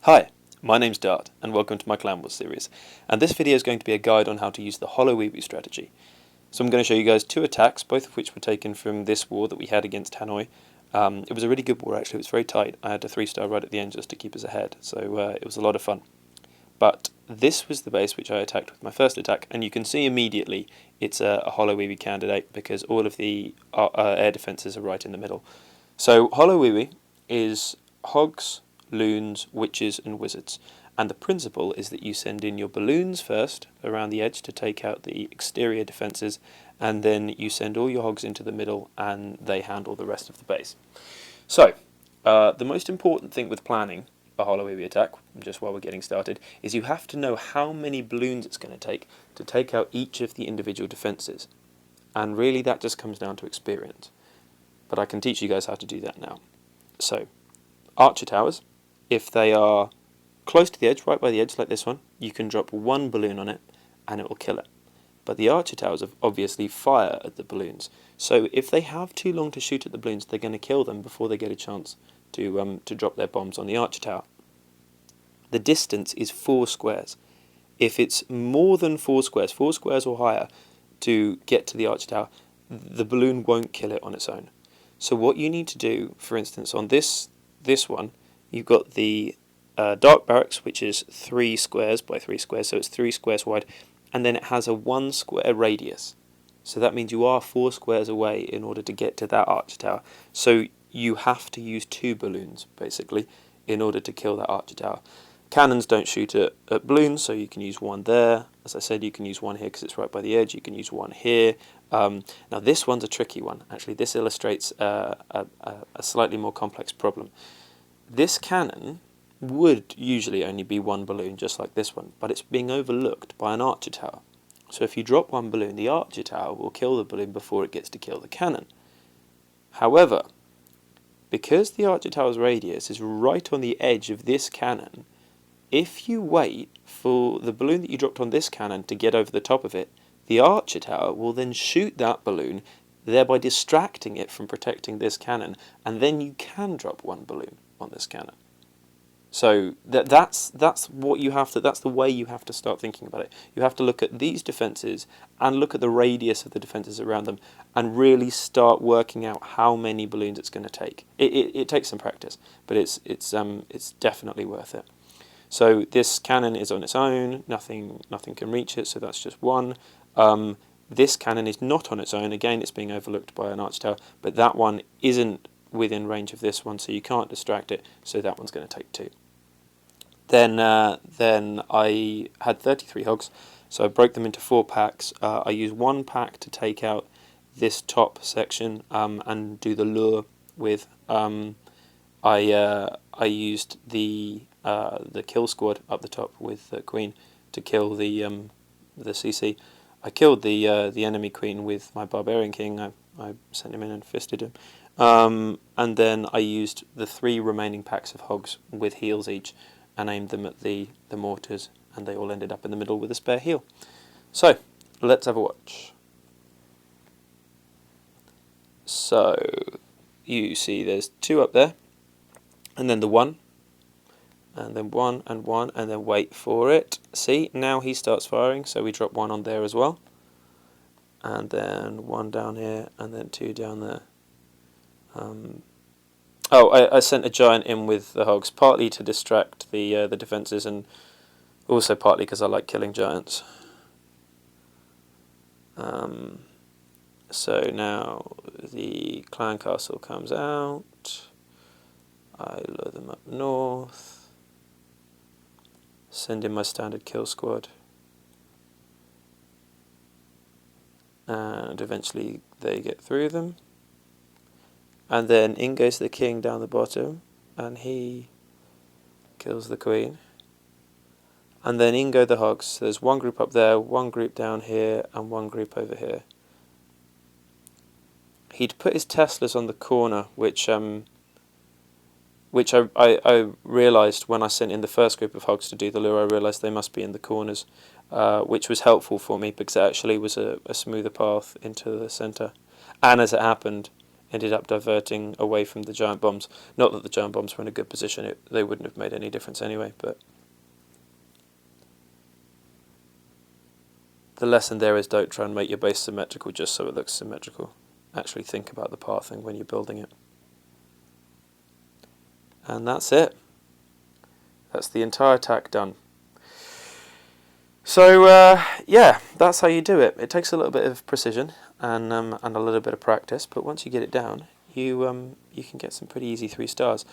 Hi, my name's Dart and welcome to my Clan Wars series, and this video is going to be a guide on how to use the HoLoWiWi strategy. So I'm going to show you guys two attacks, both of which were taken from this war that we had against Hanoi. It was a really good war actually, it was very tight. I had a 3-star right at the end just to keep us ahead, so it was a lot of fun. But this was the base which I attacked with my first attack, and you can see immediately it's a HoLoWiWi candidate because all of the air defences are right in the middle. So HoLoWiWi is hogs, loons, witches and wizards, and the principle is that you send in your balloons first around the edge to take out the exterior defences, and then you send all your hogs into the middle and they handle the rest of the base. So the most important thing with planning a HoLoWiWi attack, just while we're getting started, is you have to know how many balloons it's going to take out each of the individual defences, and really that just comes down to experience, but I can teach you guys how to do that now. So archer towers, if they are close to the edge, right by the edge like this one, you can drop one balloon on it and it will kill it. But the archer towers obviously fire at the balloons, so if they have too long to shoot at the balloons, they're going to kill them before they get a chance to drop their bombs on the archer tower. The distance is 4 squares. If it's more than 4 squares or higher to get to the archer tower, the balloon won't kill it on its own. So what you need to do, for instance, on this one, you've got the dark barracks, which is 3 squares by 3 squares, so it's 3 squares wide, and then it has a 1 square radius. So that means you are 4 squares away in order to get to that archer tower. So you have to use 2 balloons, basically, in order to kill that archer tower. Cannons don't shoot at balloons, so you can use one there. As I said, you can use one here because it's right by the edge. You can use one here. Now this one's a tricky one. Actually, this illustrates a slightly more complex problem. This cannon would usually only be 1 balloon, just like this one, but it's being overlooked by an archer tower. So if you drop 1 balloon, the archer tower will kill the balloon before it gets to kill the cannon. However, because the archer tower's radius is right on the edge of this cannon, if you wait for the balloon that you dropped on this cannon to get over the top of it, the archer tower will then shoot that balloon, thereby distracting it from protecting this cannon, and then you can drop 1 balloon on this cannon. So that's what you have to. That's the way you have to start thinking about it. You have to look at these defences and look at the radius of the defences around them, and really start working out how many balloons it's going to take. It takes some practice, but it's definitely worth it. So this cannon is on its own. Nothing can reach it. So that's just 1. This cannon is not on its own. Again, it's being overlooked by an archer tower, but that one isn't within range of this one, so you can't distract it. So that one's going to take 2. Then I had 33 hogs, so I broke them into 4 packs. I used 1 pack to take out this top section and do the lure with. I used the kill squad up the top with the queen to kill the CC. I killed the enemy queen with my barbarian king. I sent him in and fisted him. And then I used the 3 remaining packs of hogs with heals each and aimed them at the mortars, and they all ended up in the middle with a spare heal. So let's have a watch. So you see there's 2 up there, and then the 1, and then 1 and 1, and then wait for it. See, now he starts firing, so we drop 1 on there as well, and then 1 down here, and then 2 down there. I sent a giant in with the hogs, partly to distract the defences, and also partly because I like killing giants. So now the clan castle comes out. I lure them up north. Send in my standard kill squad. And eventually they get through them. And then in goes the king down the bottom, and he kills the queen. And then in go the hogs. So there's 1 group up there, 1 group down here, and 1 group over here. He'd put his Teslas on the corner, which I realised when I sent in the first group of hogs to do the lure. I realised they must be in the corners, which was helpful for me because it actually was a smoother path into the centre. And as it happened, ended up diverting away from the giant bombs. Not that the giant bombs were in a good position, they wouldn't have made any difference anyway, but the lesson there is don't try and make your base symmetrical just so it looks symmetrical. Actually think about the pathing when you're building it. And that's it. That's the entire attack done. So yeah, that's how you do it. It takes a little bit of precision and a little bit of practice, but once you get it down, you can get some pretty easy 3 stars.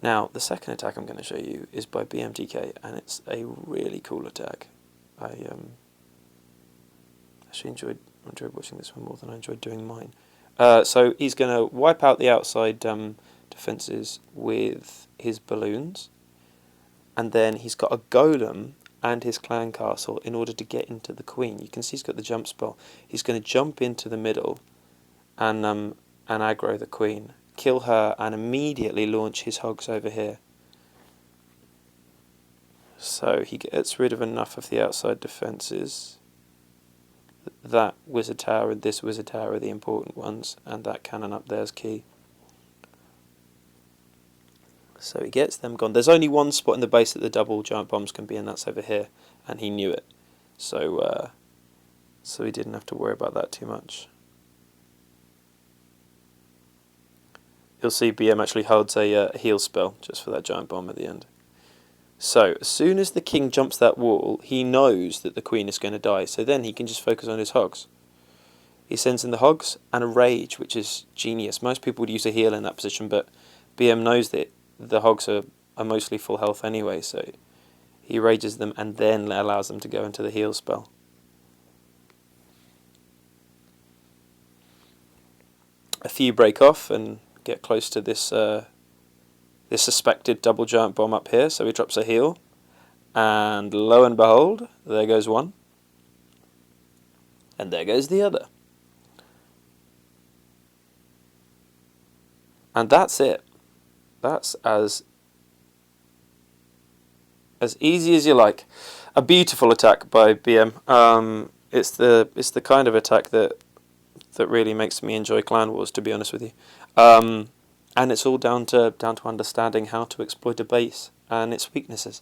Now, the second attack I'm going to show you is by BMTK, and it's a really cool attack. I actually enjoyed watching this one more than I enjoyed doing mine. So he's going to wipe out the outside defences with his balloons, and then he's got a golem and his clan castle in order to get into the queen. You can see he's got the jump spell. He's going to jump into the middle and aggro the queen, kill her, and immediately launch his hogs over here. So he gets rid of enough of the outside defences. That wizard tower and this wizard tower are the important ones, and that cannon up there is key. So he gets them gone. There's only one spot in the base that the double giant bombs can be, and that's over here, and he knew it. So so he didn't have to worry about that too much. You'll see BM actually holds a heal spell just for that giant bomb at the end. So as soon as the king jumps that wall, he knows that the queen is going to die, so then he can just focus on his hogs. He sends in the hogs and a rage, which is genius. Most people would use a heal in that position, but BM knows that the hogs are mostly full health anyway, so he rages them and then allows them to go into the heal spell. A few break off and get close to this this suspected double giant bomb up here, so he drops a heal, and lo and behold, there goes one, and there goes the other. And that's it. That's as easy as you like. A beautiful attack by BM. It's the kind of attack that really makes me enjoy Clan Wars, to be honest with you. And it's all down to understanding how to exploit a base and its weaknesses.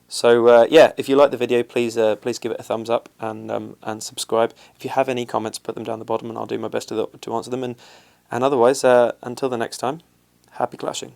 So yeah, if you like the video, please give it a thumbs up and subscribe. If you have any comments, put them down the bottom, and I'll do my best to answer them. And otherwise, until the next time, happy clashing.